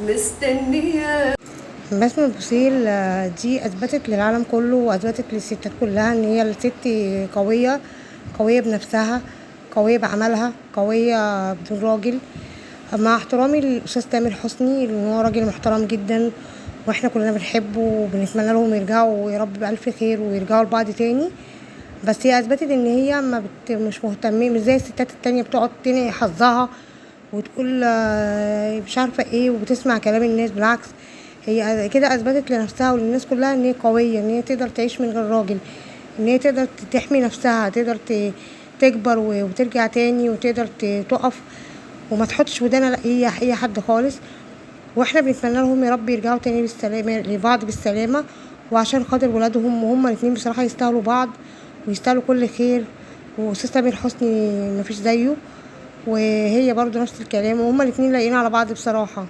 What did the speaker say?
مستنية. بسمة بوسيل دي اثبتت للعالم كله واثبتت للستات كلها ان هي الست قوية، قوية بنفسها، قوية بعملها، قوية بدون راجل. مع احترامي للاستاذ تامر حسني لان هو راجل محترم جدا واحنا كلنا بنحبه وبنتمنى لهم يرجعوا يا رب بألف خير ويرجعوا لبعض تاني. بس هي اثبتت ان هي مش مهتمه، مش زي الستات التانية بتقعد تنقي حظها وتقول مش عارفه ايه وبتسمع كلام الناس. بالعكس، هي كده اثبتت لنفسها وللناس كلها ان هي قويه، ان هي تقدر تعيش من غير راجل، ان هي تقدر تحمي نفسها، تقدر تكبر وترجع تاني وتقدر تقف وما تحطش ودانا لاي حد خالص. واحنا بنتمنى لهم يا رب يرجعوا تاني بالسلامه لبعض بالسلامه، وعشان خاطر ولادهم، وهما الاتنين بصراحه يستاهلوا بعض ويستاهلوا كل خير. واستاذ تامر حسني مفيش زيه، وهي برضو نفس الكلام، وهما الاتنين لايقين على بعض بصراحه.